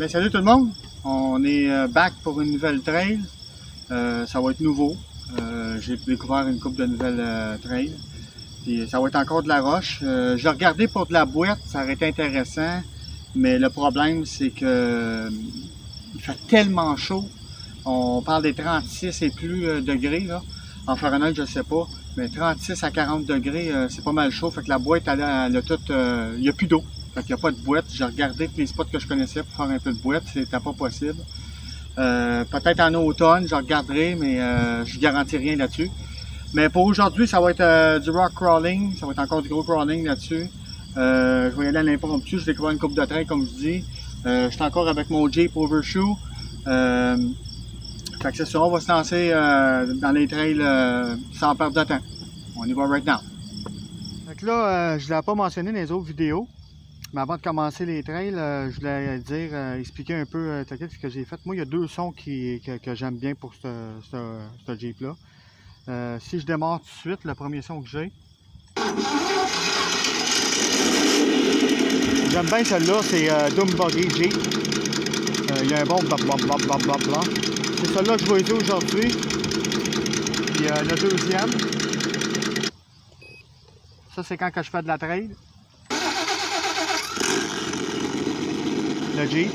Bien, salut tout le monde! On est back pour une nouvelle trail. Ça va être nouveau. J'ai découvert une couple de nouvelles trails. Puis ça va être encore de la roche. J'ai regardé pour de la boîte, ça aurait été intéressant. Mais le problème, c'est que il fait tellement chaud. On parle des 36 et plus degrés. Là. En Fahrenheit, je ne sais pas. Mais 36 à 40 degrés, c'est pas mal chaud. Fait que la boîte, elle a tout. Il n'y a plus d'eau. Fait qu'il n'y a pas de boîte. J'ai regardé tous les spots que je connaissais pour faire un peu de boîte. C'était pas possible. Peut-être en automne, je regarderai, mais je garantis rien là-dessus. Mais pour aujourd'hui, ça va être du rock crawling. Ça va être encore du gros crawling là-dessus. Je vais y aller à l'impromptu. Je découvre une coupe de trail, comme je dis. Je suis encore avec mon Jeep Overshoe. Fait que c'est ça, on va se lancer dans les trails sans perdre de temps. On y va right now. Fait que là, je ne l'ai pas mentionné dans les autres vidéos. Mais avant de commencer les trails, je voulais dire, expliquer un peu ce que j'ai fait. Moi, il y a deux sons que j'aime bien pour ce Jeep-là. Si je démarre tout de suite, le premier son que j'ai. J'aime bien celle-là, c'est Doom Buggy Jeep. Il y a un bon blablabla. C'est celle-là que je vais utiliser aujourd'hui. Puis le deuxième, ça c'est quand je fais de la trail. Le Jeep.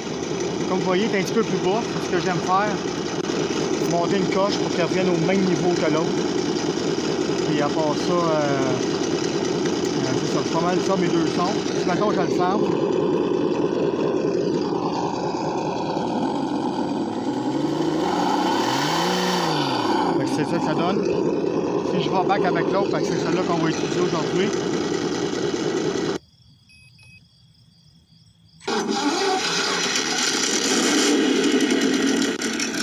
Comme vous voyez, il est un petit peu plus bas. C'est ce que j'aime faire. Monter une coche pour qu'elle revienne au même niveau que l'autre. Puis à part ça, c'est ça. C'est pas mal ça mes deux sons. Si maintenant je le sens. C'est ça que ça donne. Si je vais back avec l'autre, c'est celle-là qu'on va utiliser aujourd'hui.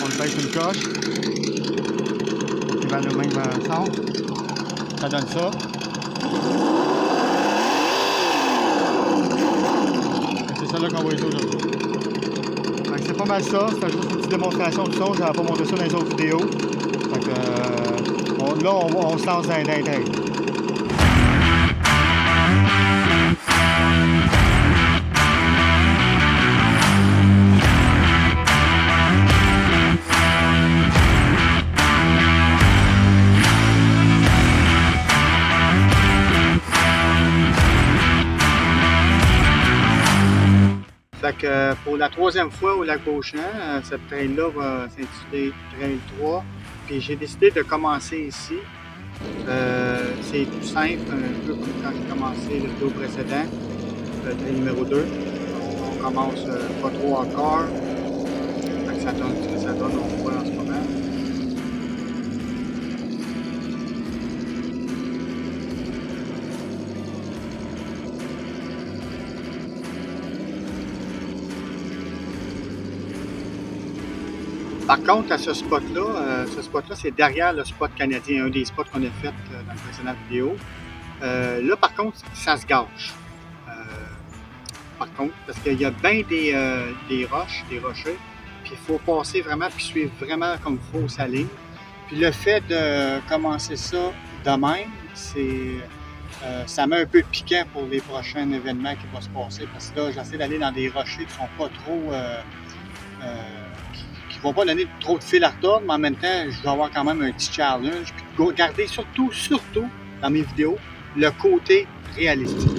On le baisse une coche. Qui va le même son. Ça donne ça. C'est celle-là qu'on va utiliser aujourd'hui. C'est pas mal ça. C'était juste une petite démonstration du son. Je n'avais pas montré ça dans les autres vidéos. Fait que, là, on se lance dans les trails. Fait que pour la troisième fois au lac Beauchamp, cette trail-là va s'intituler Trail 3. Puis j'ai décidé de commencer ici. C'est tout simple, un peu comme quand j'ai commencé le vidéo précédent, le trail numéro 2. On commence pas trop encore. Fait que ça donne ce que ça donne, on voit en ce moment. Par contre, à ce spot-là, c'est derrière le spot canadien, un des spots qu'on a fait dans la précédente vidéo. Là, par contre, ça se gâche. Par contre, parce qu'il y a bien des roches, des rochers, puis il faut passer vraiment, puis suivre vraiment comme il faut sa ligne. Puis le fait de commencer ça de même, ça met un peu piquant pour les prochains événements qui vont se passer, parce que là, j'essaie d'aller dans des rochers qui ne sont pas trop... qui ne vont pas donner trop de fil à retordre, mais en même temps, je vais avoir quand même un petit challenge. Puis garder surtout, dans mes vidéos, le côté réalistique.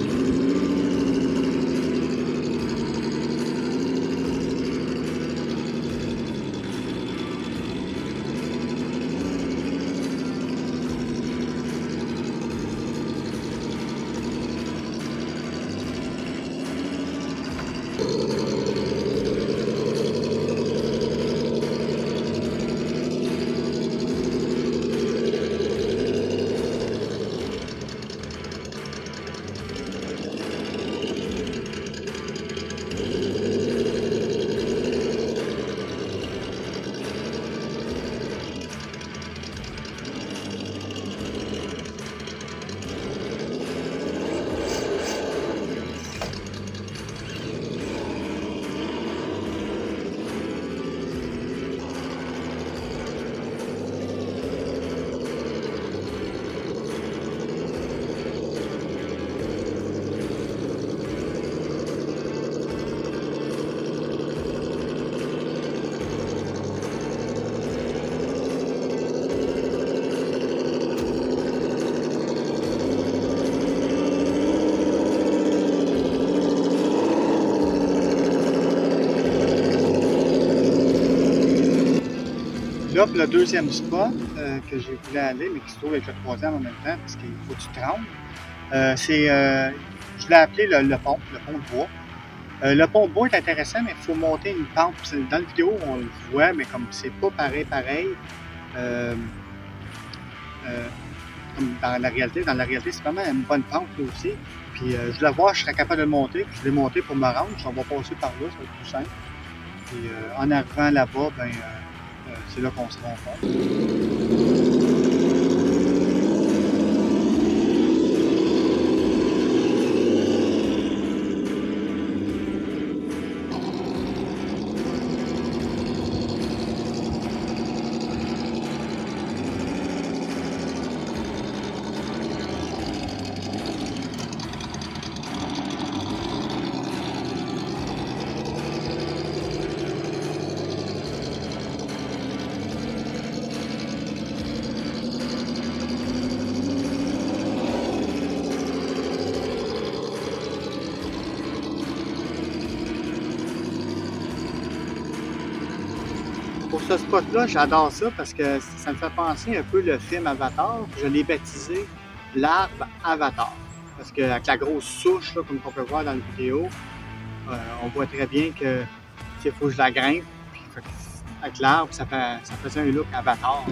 Là, pour le deuxième spot que j'ai voulu aller, mais qui se trouve avec le troisième en même temps, parce qu'il faut que tu te rendes, je l'ai appelé le pont de bois. Le pont de bois est intéressant, mais il faut monter une pente. Dans la vidéo, on le voit, mais comme c'est pas pareil, comme dans la réalité, c'est vraiment une bonne pente là aussi. Puis je voulais voir, je serais capable de le monter. Puis je l'ai monté pour me rendre. On va passer par là, ça va être plus simple. Puis en arrivant là-bas, c'est là qu'on se rencontre. Pour ce spot-là, j'adore ça parce que ça me fait penser un peu le film Avatar. Je l'ai baptisé l'arbre Avatar. Parce qu'avec la grosse souche, là, comme on peut voir dans la vidéo, on voit très bien que il faut que je la grimpe. Puis, avec l'arbre, ça faisait un look Avatar.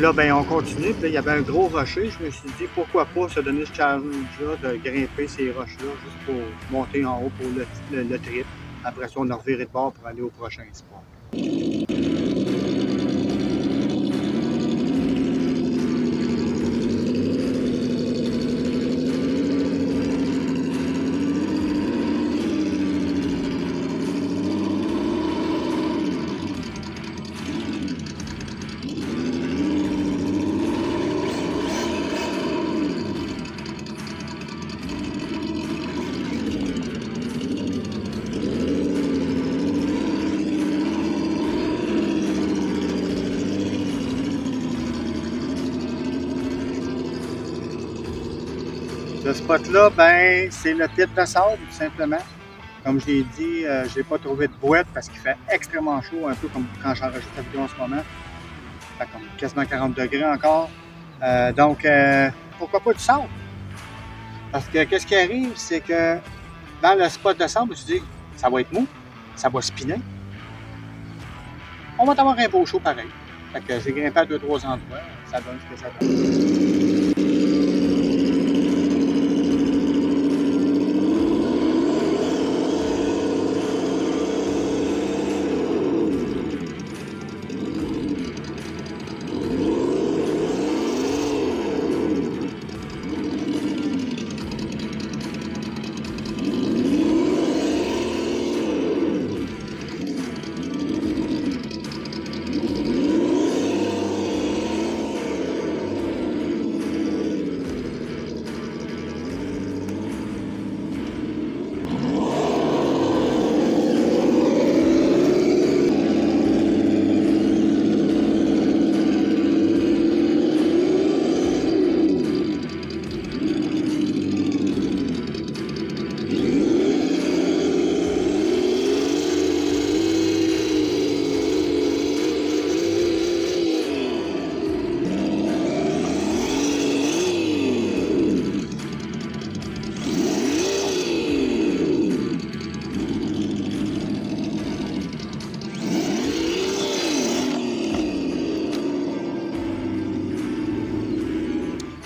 Là, on continue. Puis là, il y avait un gros rocher. Je me suis dit, pourquoi pas se donner ce challenge-là de grimper ces roches-là juste pour monter en haut pour le trip. Après ça, on a reviré de bord pour aller au prochain spot. Ce spot-là, c'est le pit de sable, tout simplement. Comme je l'ai dit, je n'ai pas trouvé de boîte parce qu'il fait extrêmement chaud, un peu comme quand j'enregistre la vidéo en ce moment. Ça fait comme quasiment 40 degrés encore. Donc, pourquoi pas du sable? Parce que qu'est-ce qui arrive, c'est que dans le spot de sable, je me suis dit, ça va être mou, ça va spinner. On va avoir un beau chaud pareil. Fait que j'ai grimpé à 2-3 endroits, ça donne ce que ça donne.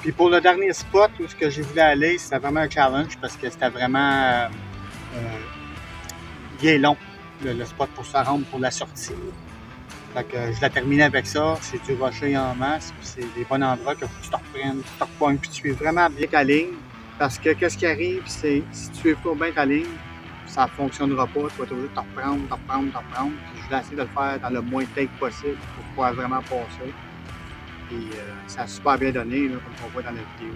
Puis pour le dernier spot où ce que j'ai voulu aller, c'était vraiment un challenge parce que c'était vraiment il est long, le spot pour se rendre pour la sortie. Fait que je la terminais avec ça. C'est du rocher en masse. C'est des bons endroits que tu te reprennes, tu te repognes, puis tu suis vraiment bien ta ligne. Parce que qu'est-ce qui arrive, c'est si tu suives pas bien ta ligne, ça ne fonctionnera pas. Tu vas être obligé de te reprendre. Puis je vais essayer de le faire dans le moins de take possible pour pouvoir vraiment passer. Puis ça a super bien donné, là, comme on voit dans la vidéo.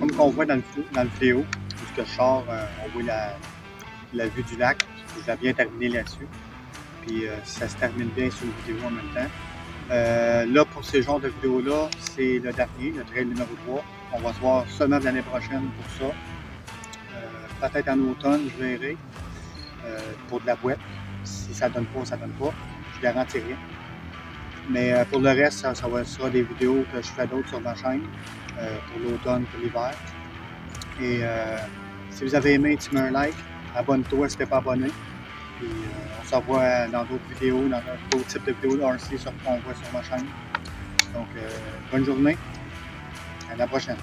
Comme on voit dans le vidéo, où je sors, on voit la vue du lac. Je l'ai bien terminé là-dessus. Puis ça se termine bien sur une vidéo en même temps. Là, pour ce genre de vidéo-là, c'est le dernier, le trail numéro 3. On va se voir seulement l'année prochaine pour ça. Peut-être en automne, je verrai. Pour de la boîte. Si ça donne pas, ça donne pas. Je garantis rien. Mais pour le reste, ça sera des vidéos que je fais d'autres sur ma chaîne. Pour l'automne, pour l'hiver. Et si vous avez aimé, tu mets un like, abonne-toi si tu n'es pas abonné. Puis on se revoit dans d'autres vidéos, dans d'autres types de vidéos de RC qu'on voit sur ma chaîne. Donc bonne journée, à la prochaine.